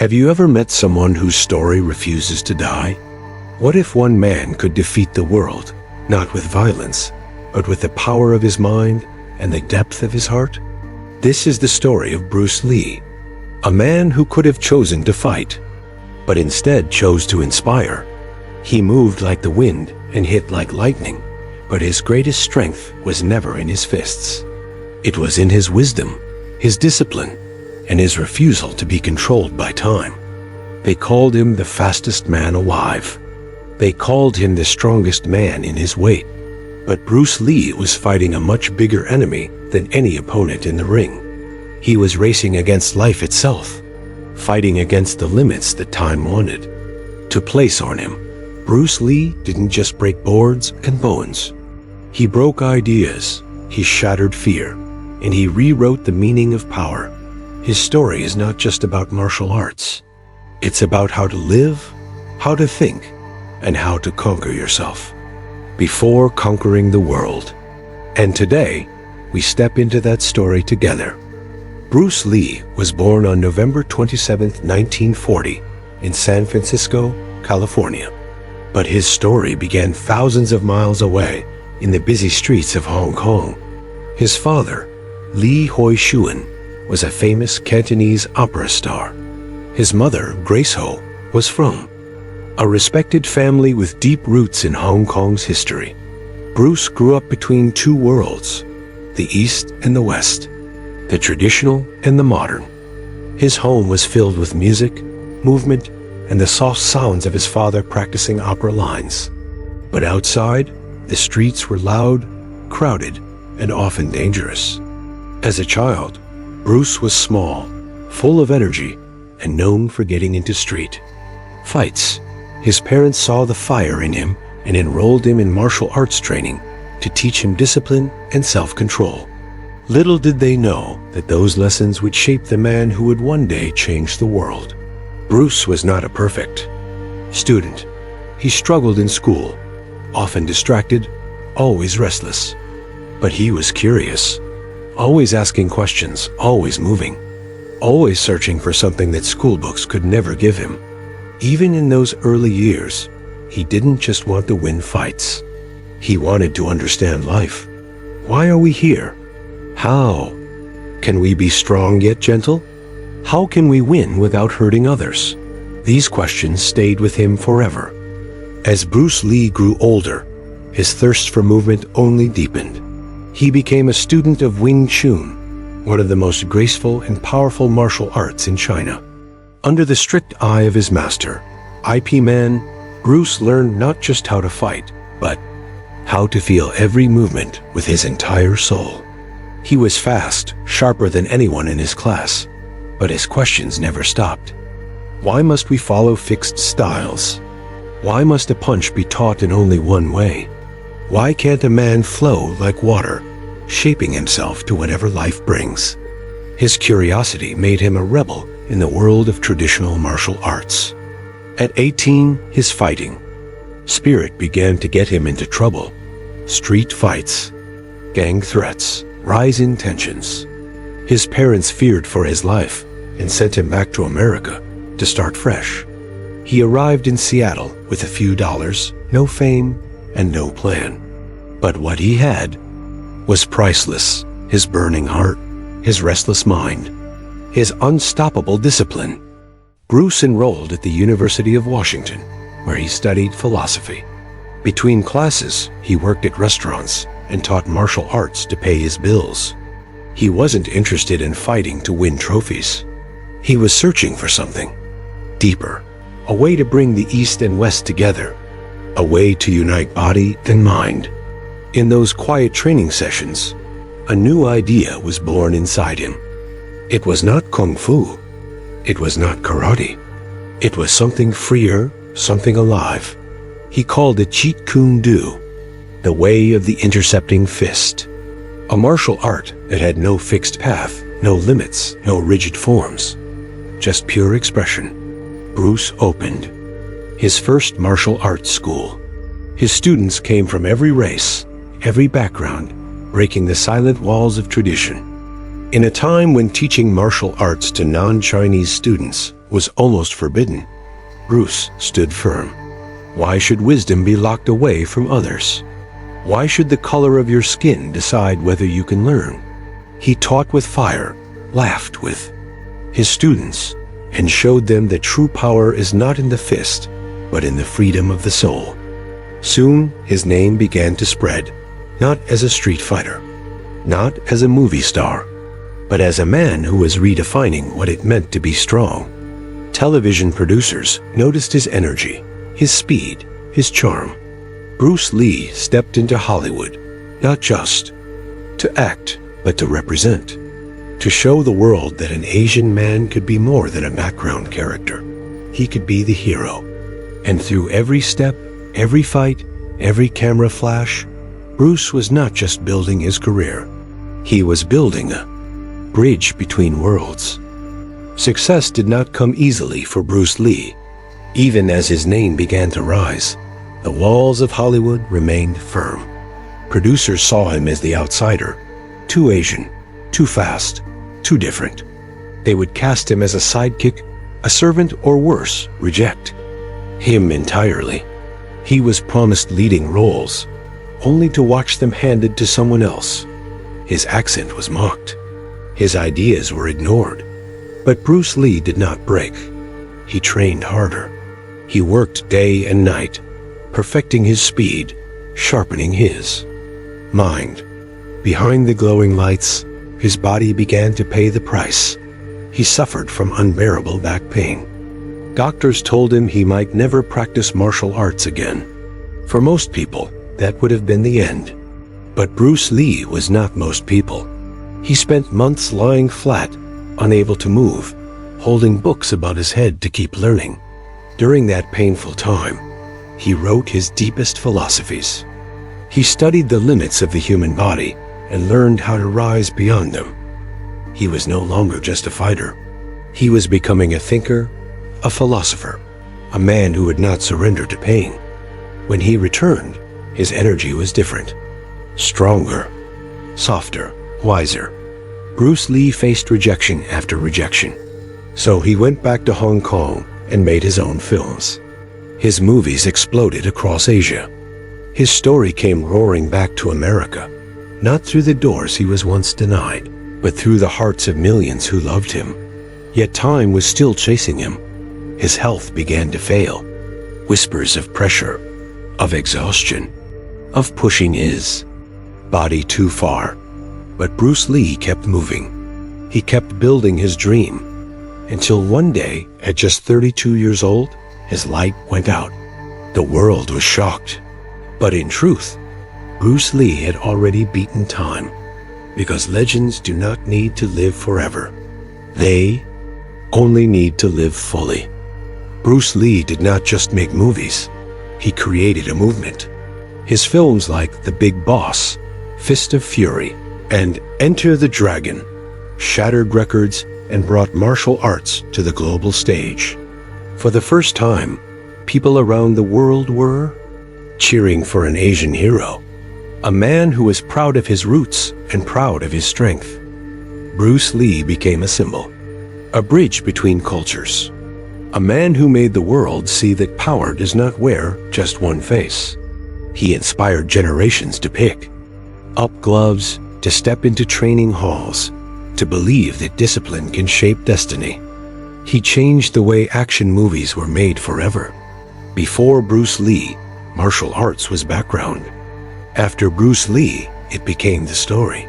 Have you ever met someone whose story refuses to die? What if one man could defeat the world, not with violence, but with the power of his mind and the depth of his heart? This is the story of Bruce Lee, a man who could have chosen to fight, but instead chose to inspire. He moved like the wind and hit like lightning, but his greatest strength was never in his fists. It was in his wisdom, his discipline, and his refusal to be controlled by time. They called him the fastest man alive. They called him the strongest man in his weight. But Bruce Lee was fighting a much bigger enemy than any opponent in the ring. He was racing against life itself, fighting against the limits that time wanted to place on him. Bruce Lee didn't just break boards and bones. He broke ideas, he shattered fear, and he rewrote the meaning of power. His story is not just about martial arts. It's about how to live, how to think, and how to conquer yourself before conquering the world. And today, we step into that story together. Bruce Lee was born on November 27, 1940, in San Francisco, California. But his story began thousands of miles away in the busy streets of Hong Kong. His father, Lee Hoi Shuen, was a famous Cantonese opera star. His mother, Grace Ho, was from a respected family with deep roots in Hong Kong's history. Bruce grew up between two worlds, the East and the West, the traditional and the modern. His home was filled with music, movement, and the soft sounds of his father practicing opera lines. But outside, the streets were loud, crowded, and often dangerous. As a child, Bruce was small, full of energy, and known for getting into street fights. His parents saw the fire in him and enrolled him in martial arts training to teach him discipline and self-control. Little did they know that those lessons would shape the man who would one day change the world. Bruce was not a perfect student. He struggled in school, often distracted, always restless. But he was curious, always asking questions, always moving, always searching for something that school books could never give him. Even in those early years, he didn't just want to win fights. He wanted to understand life. Why are we here? How can we be strong yet gentle? How can we win without hurting others? These questions stayed with him forever. As Bruce Lee grew older, his thirst for movement only deepened. He became a student of Wing Chun, one of the most graceful and powerful martial arts in China. Under the strict eye of his master, IP Man, Bruce learned not just how to fight, but how to feel every movement with his entire soul. He was fast, sharper than anyone in his class, but his questions never stopped. Why must we follow fixed styles? Why must a punch be taught in only one way? Why can't a man flow like water, shaping himself to whatever life brings? His curiosity made him a rebel in the world of traditional martial arts. At 18, his fighting spirit began to get him into trouble. Street fights, gang threats, rise in tensions. His parents feared for his life and sent him back to America to start fresh. He arrived in Seattle with a few dollars, no fame, and no plan. But what he had was priceless: his burning heart, his restless mind, his unstoppable discipline. Bruce enrolled at the University of Washington, where he studied philosophy. Between classes, he worked at restaurants and taught martial arts to pay his bills. He wasn't interested in fighting to win trophies. He was searching for something deeper, a way to bring the East and West together, a way to unite body and mind. In those quiet training sessions, a new idea was born inside him. It was not kung fu. It was not karate. It was something freer, something alive. He called it Jeet Kune Do, the way of the intercepting fist. A martial art that had no fixed path, no limits, no rigid forms, just pure expression. Bruce opened his first martial arts school. His students came from every race, every background, breaking the silent walls of tradition. In a time when teaching martial arts to non-Chinese students was almost forbidden, Bruce stood firm. Why should wisdom be locked away from others? Why should the color of your skin decide whether you can learn? He taught with fire, laughed with his students, and showed them that true power is not in the fist, but in the freedom of the soul. Soon, his name began to spread, not as a street fighter, not as a movie star, but as a man who was redefining what it meant to be strong. Television producers noticed his energy, his speed, his charm. Bruce Lee stepped into Hollywood, not just to act, but to represent, to show the world that an Asian man could be more than a background character. He could be the hero. And through every step, every fight, every camera flash, Bruce was not just building his career. He was building a bridge between worlds. Success did not come easily for Bruce Lee. Even as his name began to rise, the walls of Hollywood remained firm. Producers saw him as the outsider, too Asian, too fast, too different. They would cast him as a sidekick, a servant, or worse, reject him entirely. He was promised leading roles, only to watch them handed to someone else. His accent was mocked. His ideas were ignored. But Bruce Lee did not break. He trained harder. He worked day and night, perfecting his speed, sharpening his mind. Behind the glowing lights, his body began to pay the price. He suffered from unbearable back pain. Doctors told him he might never practice martial arts again. For most people, that would have been the end. But Bruce Lee was not most people. He spent months lying flat, unable to move, holding books above his head to keep learning. During that painful time, he wrote his deepest philosophies. He studied the limits of the human body and learned how to rise beyond them. He was no longer just a fighter. He was becoming a thinker, a philosopher, a man who would not surrender to pain. When he returned, his energy was different. Stronger, softer, wiser. Bruce Lee faced rejection after rejection. So he went back to Hong Kong and made his own films. His movies exploded across Asia. His story came roaring back to America, not through the doors he was once denied, but through the hearts of millions who loved him. Yet time was still chasing him. His health began to fail. Whispers of pressure, of exhaustion, of pushing his body too far. But Bruce Lee kept moving. He kept building his dream, until one day, at just 32 years old, his light went out. The world was shocked. But in truth, Bruce Lee had already beaten time, because legends do not need to live forever. They only need to live fully. Bruce Lee did not just make movies. He created a movement. His films like The Big Boss, Fist of Fury, and Enter the Dragon shattered records and brought martial arts to the global stage. For the first time, people around the world were cheering for an Asian hero, a man who was proud of his roots and proud of his strength. Bruce Lee became a symbol, a bridge between cultures, a man who made the world see that power does not wear just one face. He inspired generations to pick up gloves, to step into training halls, to believe that discipline can shape destiny. He changed the way action movies were made forever. Before Bruce Lee, martial arts was background. After Bruce Lee, it became the story.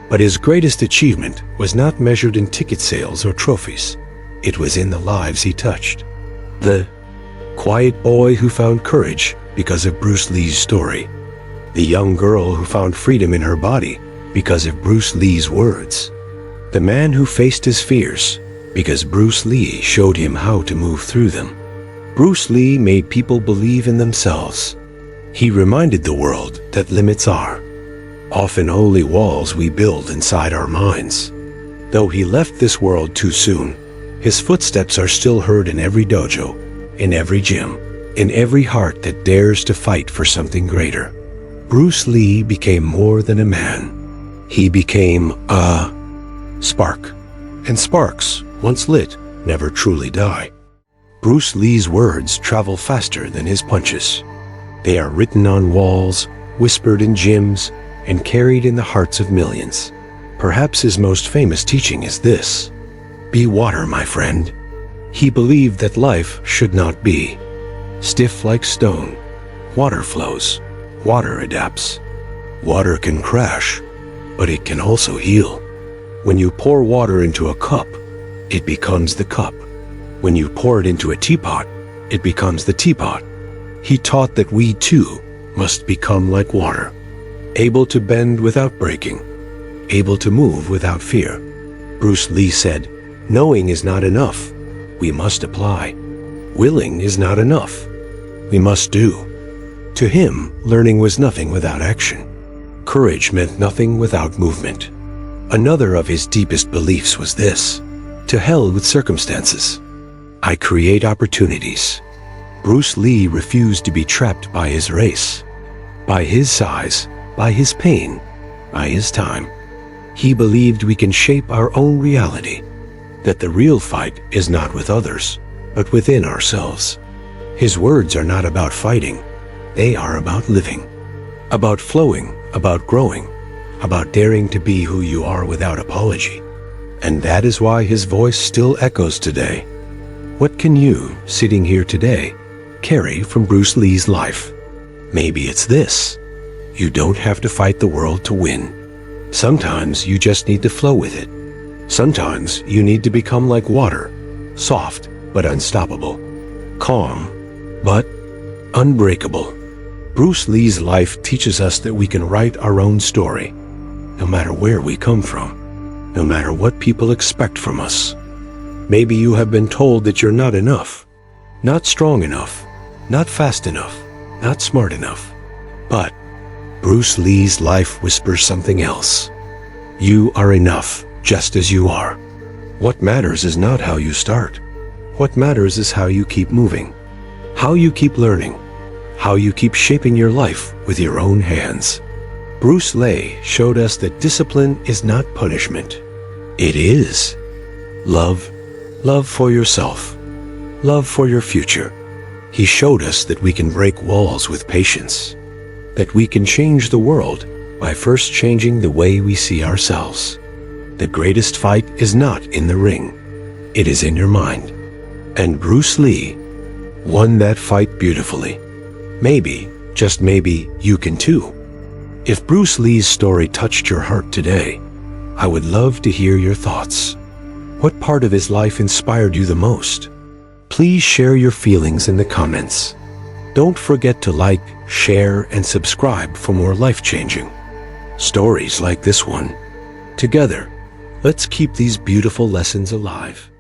But his greatest achievement was not measured in ticket sales or trophies. It was in the lives he touched. The quiet boy who found courage because of Bruce Lee's story. The young girl who found freedom in her body because of Bruce Lee's words. The man who faced his fears because Bruce Lee showed him how to move through them. Bruce Lee made people believe in themselves. He reminded the world that limits are often only walls we build inside our minds. Though he left this world too soon, his footsteps are still heard in every dojo, in every gym, in every heart that dares to fight for something greater. Bruce Lee became more than a man. He became a spark. And sparks, once lit, never truly die. Bruce Lee's words travel faster than his punches. They are written on walls, whispered in gyms, and carried in the hearts of millions. Perhaps his most famous teaching is this: be water, my friend. He believed that life should not be stiff like stone. Water flows, water adapts. Water can crash, but it can also heal. When you pour water into a cup, it becomes the cup. When you pour it into a teapot, it becomes the teapot. He taught that we too must become like water, able to bend without breaking, able to move without fear. Bruce Lee said, knowing is not enough, we must apply. Willing is not enough, we must do. To him, learning was nothing without action. Courage meant nothing without movement. Another of his deepest beliefs was this: to hell with circumstances. I create opportunities. Bruce Lee refused to be trapped by his race, by his size, by his pain, by his time. He believed we can shape our own reality, that the real fight is not with others, but within ourselves. His words are not about fighting, they are about living, about flowing, about growing, about daring to be who you are without apology. And that is why his voice still echoes today. What can you, sitting here today, carry from Bruce Lee's life? Maybe it's this: you don't have to fight the world to win. Sometimes you just need to flow with it. Sometimes you need to become like water, soft but unstoppable, calm but unbreakable. Bruce Lee's life teaches us that we can write our own story, no matter where we come from, no matter what people expect from us. Maybe you have been told that you're not enough, not strong enough, not fast enough, not smart enough. But Bruce Lee's life whispers something else. You are enough just as you are. What matters is not how you start. What matters is how you keep moving, how you keep learning, how you keep shaping your life with your own hands. Bruce Lee showed us that discipline is not punishment. It is love. Love for yourself. Love for your future. He showed us that we can break walls with patience, that we can change the world by first changing the way we see ourselves. The greatest fight is not in the ring. It is in your mind. And Bruce Lee won that fight beautifully. Maybe, just maybe, you can too. If Bruce Lee's story touched your heart today, I would love to hear your thoughts. What part of his life inspired you the most? Please share your feelings in the comments. Don't forget to like, share, and subscribe for more life-changing stories like this one. Together, let's keep these beautiful lessons alive.